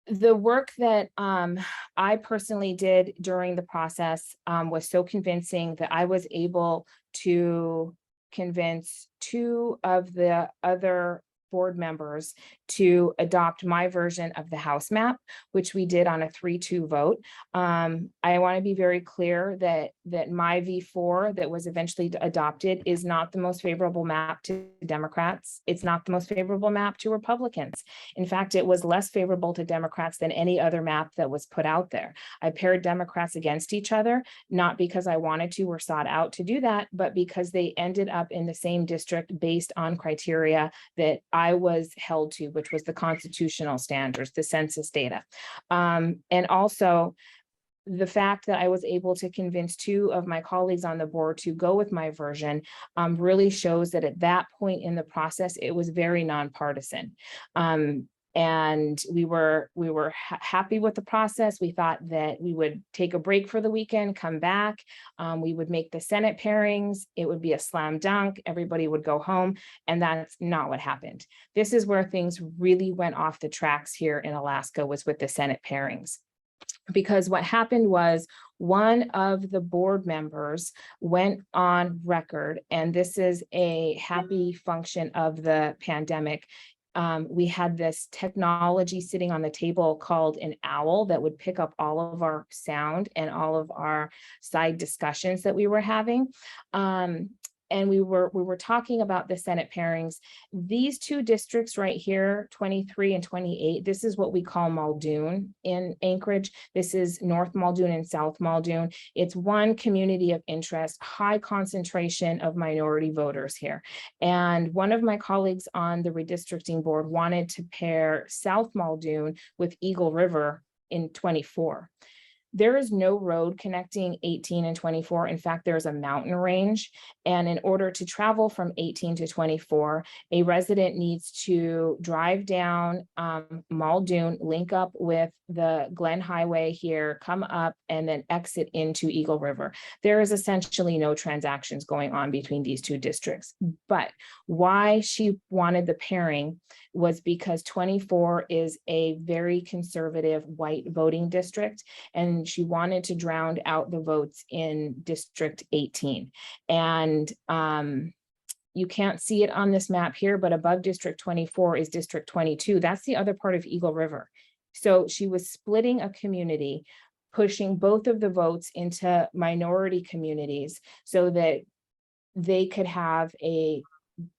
The work that I personally did during the process was so convincing that I was able to convince 2 of the other board members to adopt my version of the House map, which we did on a 3-2 vote. I want to be very clear that my V4 that was eventually adopted is not the most favorable map to Democrats. It's not the most favorable map to Republicans. In fact, it was less favorable to Democrats than any other map that was put out there. I paired Democrats against each other, not because I wanted to or sought out to do that, but because they ended up in the same district based on criteria that I was held to, which was the constitutional standards, the census data. And also the fact that I was able to convince 2 of my colleagues on the board to go with my version really shows that at that point in the process, it was very nonpartisan. And we were happy with the process. We thought that we would take a break for the weekend, come back. We would make the Senate pairings. It would be a slam dunk. Everybody would go home. And that's not what happened. This is where things really went off the tracks here in Alaska, was with the Senate pairings. Because what happened was one of the board members went on record, and this is a happy function of the pandemic. We had this technology sitting on the table called an owl that would pick up all of our sound and all of our side discussions that we were having. And we were talking about the Senate pairings. These 2 districts right here, 23 and 28, this is what we call Muldoon in Anchorage. This is North Muldoon and South Muldoon. It's one community of interest, high concentration of minority voters here. And one of my colleagues on the redistricting board wanted to pair South Muldoon with Eagle River in 24. There is no road connecting 18 and 24. In fact, there's a mountain range. And in order to travel from 18 to 24, a resident needs to drive down Muldoon, link up with the Glen Highway here, come up, and then exit into Eagle River. There is essentially no transactions going on between these 2 districts. But why she wanted the pairing was because 24 is a very conservative white voting district, and she wanted to drown out the votes in District 18. And you can't see it on this map here, but above District 24 is District 22. That's the other part of Eagle River. So she was splitting a community, pushing both of the votes into minority communities so that they could have a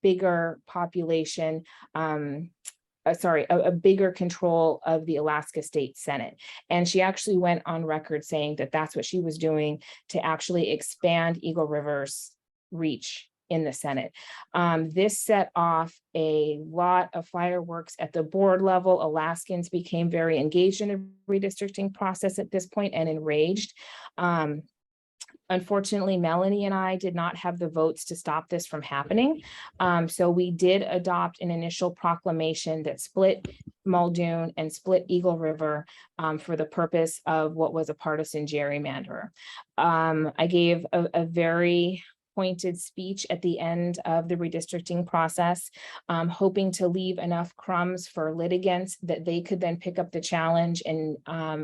bigger population, a bigger control of the Alaska State Senate. And she actually went on record saying that that's what she was doing to actually expand Eagle River's reach in the Senate. This set off a lot of fireworks at the board level. Alaskans became very engaged in the redistricting process at this point and enraged. Unfortunately, Melanie and I did not have the votes to stop this from happening. So we did adopt an initial proclamation that split Muldoon and split Eagle River for the purpose of what was a partisan gerrymander. I gave a very pointed speech at the end of the redistricting process, hoping to leave enough crumbs for litigants that they could then pick up the challenge and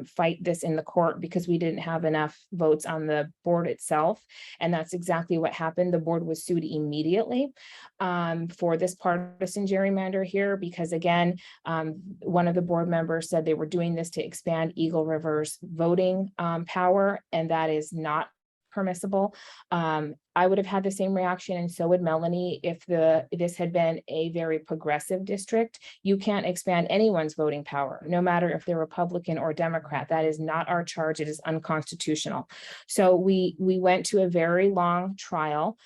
fight this in the court, because we didn't have enough votes on the board itself. And that's exactly what happened. The board was sued immediately for this partisan gerrymander here, because again, one of the board members said they were doing this to expand Eagle River's voting power, and that is not permissible. I would have had the same reaction, and so would Melanie, if this had been a very progressive district. You can't expand anyone's voting power, no matter if they're Republican or Democrat. That is not our charge. It is unconstitutional. So we went to a very long trial.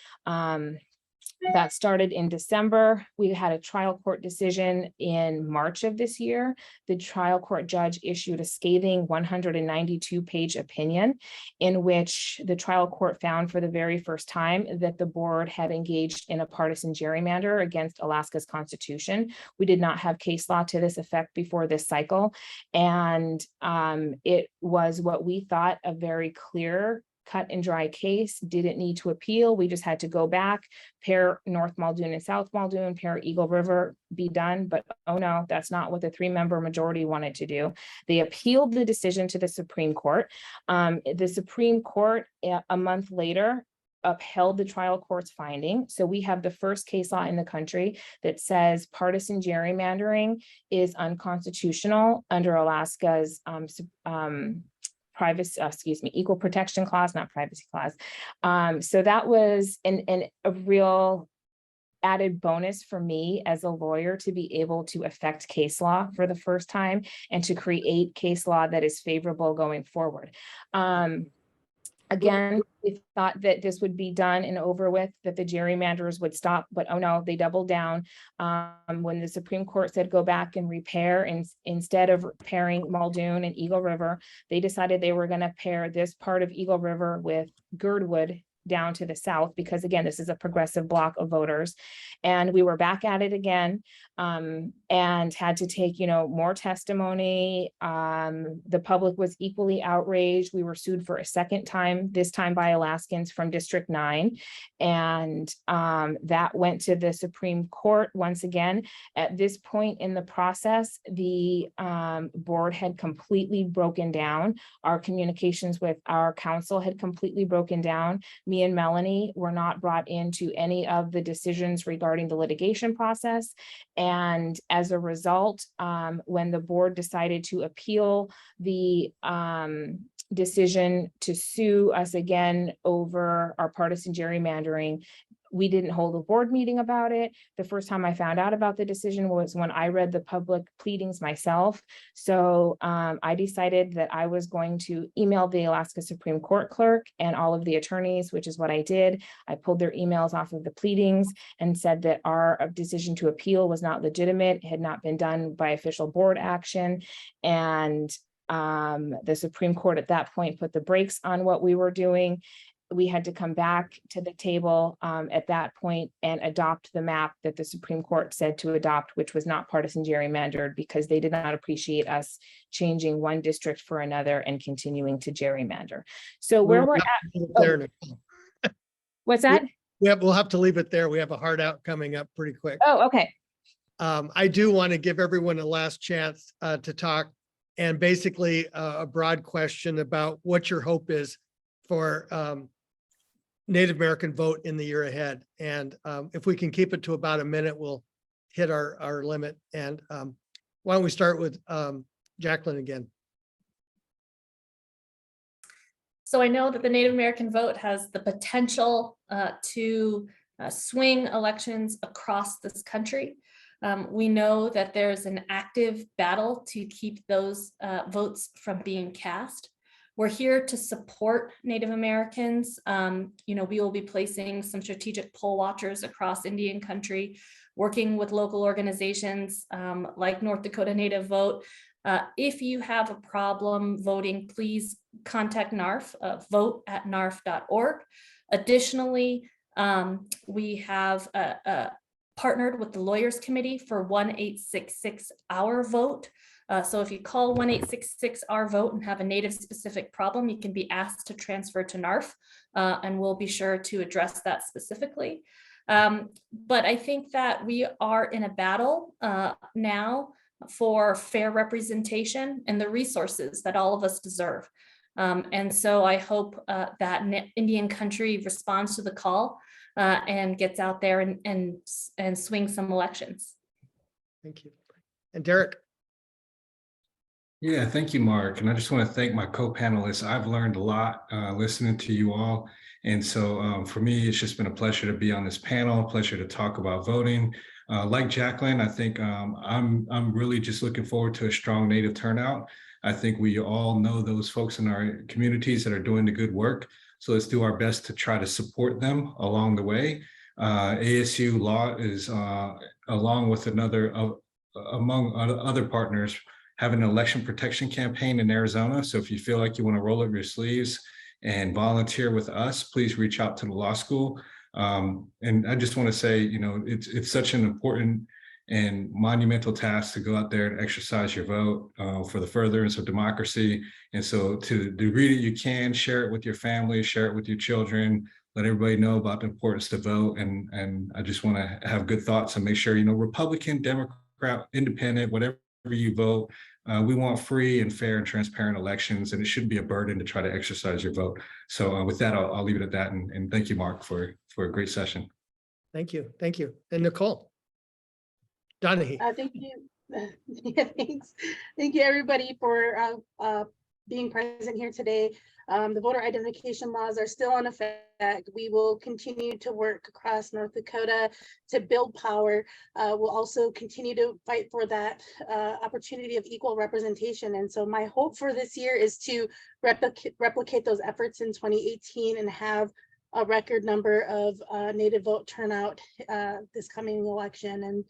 That started in December. We had a trial court decision in March of this year. The trial court judge issued a scathing 192-page opinion in which the trial court found for the very first time that the board had engaged in a partisan gerrymander against Alaska's constitution. We did not have case law to this effect before this cycle. And it was what we thought a very clear, cut and dry case. Didn't need to appeal. We just had to go back, pair North Muldoon and South Muldoon, pair Eagle River, be done. But oh no, that's not what the 3-member majority wanted to do. They appealed the decision to the Supreme Court. The Supreme Court, a month later, upheld the trial court's finding. So we have the first case law in the country that says partisan gerrymandering is unconstitutional under Alaska's equal protection clause, not privacy clause. So that was a real added bonus for me as a lawyer to be able to affect case law for the first time and to create case law that is favorable going forward. Again, we thought that this would be done and over with, that the gerrymanders would stop, but oh no, they doubled down. When the Supreme Court said go back and repair, and instead of pairing Muldoon and Eagle River, they decided they were going to pair this part of Eagle River with Girdwood down to the south, because again, this is a progressive block of voters. And we were back at it again, and had to take, more testimony. The public was equally outraged. We were sued for a second time, this time by Alaskans from District 9. And that went to the Supreme Court once again. At this point in the process, the board had completely broken down. Our communications with our counsel had completely broken down. Me and Melanie were not brought into any of the decisions regarding the litigation process. And as a result, when the board decided to appeal the decision to sue us again over our partisan gerrymandering, we didn't hold a board meeting about it. The first time I found out about the decision was when I read the public pleadings myself. So I decided that I was going to email the Alaska Supreme Court clerk and all of the attorneys, which is what I did. I pulled their emails off of the pleadings and said that our decision to appeal was not legitimate, had not been done by official board action. And the Supreme Court at that point put the brakes on what we were doing. We had to come back to the table at that point and adopt the map that the Supreme Court said to adopt, which was not partisan gerrymandered, because they did not appreciate us changing one district for another and continuing to gerrymander. So where we're at, what's that? We'll have to leave it there. We have a hard out coming up pretty quick. Oh, okay. I do want to give everyone a last chance to talk, and basically a broad question about what your hope is for Native American vote in the year ahead. And if we can keep it to about a minute, we'll hit our limit. And why don't we start with Jacqueline again? So I know that the Native American vote has the potential to swing elections across this country. We know that there's an active battle to keep those votes from being cast. We're here to support Native Americans. We will be placing some strategic poll watchers across Indian country, working with local organizations like North Dakota Native Vote. If you have a problem voting, please contact NARF, vote@narf.org. Additionally, we have partnered with the Lawyers Committee for 1-866 Our Vote. So if you call 1-866 Our Vote and have a Native specific problem, you can be asked to transfer to NARF, and we'll be sure to address that specifically. But I think that we are in a battle now for fair representation and the resources that all of us deserve. And so I hope that Indian country responds to the call and gets out there and swings some elections. Thank you. And Derek? Yeah, thank you, Mark. And I just want to thank my co-panelists. I've learned a lot listening to you all. And so for me, it's just been a pleasure to be on this panel, pleasure to talk about voting. Like Jacqueline, I think I'm really just looking forward to a strong Native turnout. I think we all know those folks in our communities that are doing the good work. So let's do our best to try to support them along the way. ASU Law is, along with among other partners, having an election protection campaign in Arizona. So if you feel like you want to roll up your sleeves and volunteer with us, please reach out to the law school. And I just want to say, it's such an important and monumental task to go out there and exercise your vote for the furtherance of democracy. And so to the degree that you can, share it with your family, share it with your children, let everybody know about the importance to vote. And I just want to have good thoughts and make sure, Republican, Democrat, Independent, whatever you vote, we want free and fair and transparent elections, and it shouldn't be a burden to try to exercise your vote. So with that, I'll leave it at that. And thank you, Mark, for a great session. Thank you. Thank you. And Nicole? Donahue. Thank you. Yeah, thanks. Thank you, everybody, for being present here today. The voter identification laws are still in effect. We will continue to work across North Dakota to build power. We'll also continue to fight for that opportunity of equal representation. And so my hope for this year is to replicate those efforts in 2018 and have a record number of Native vote turnout this coming election. And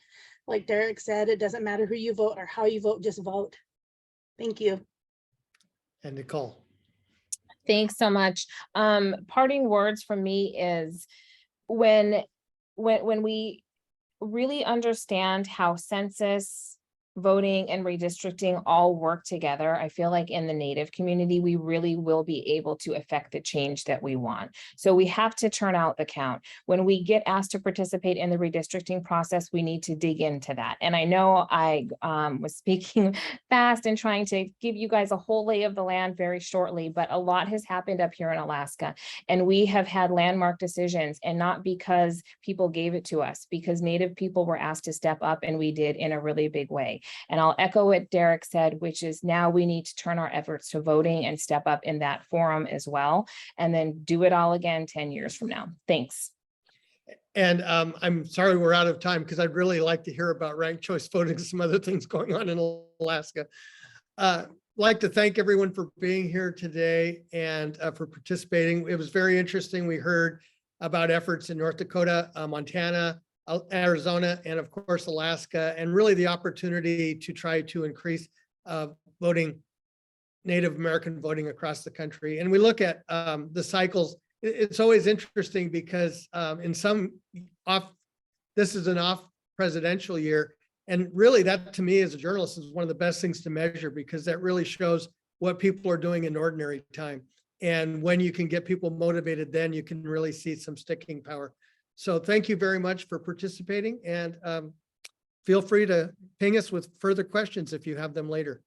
like Derek said, it doesn't matter who you vote or how you vote, just vote. Thank you. And Nicole? Thanks so much. Parting words from me is when we really understand how census, voting, and redistricting all work together, I feel like in the Native community, we really will be able to affect the change that we want. So we have to turn out the count. When we get asked to participate in the redistricting process, we need to dig into that. And I know I was speaking fast and trying to give you guys a whole lay of the land very shortly, but a lot has happened up here in Alaska. And we have had landmark decisions, and not because people gave it to us, because Native people were asked to step up, and we did in a really big way. And I'll echo what Derek said, which is now we need to turn our efforts to voting and step up in that forum as well, and then do it all again 10 years from now. Thanks. And I'm sorry we're out of time, because I'd really like to hear about ranked choice voting and some other things going on in Alaska. Like to thank everyone for being here today and for participating. It was very interesting. We heard about efforts in North Dakota, Montana, Arizona, and of course, Alaska, and really the opportunity to try to increase voting, Native American voting across the country. And we look at the cycles. It's always interesting because this is an off presidential year. And really that to me as a journalist is one of the best things to measure, because that really shows what people are doing in ordinary time. And when you can get people motivated, then you can really see some sticking power. So thank you very much for participating, and feel free to ping us with further questions if you have them later.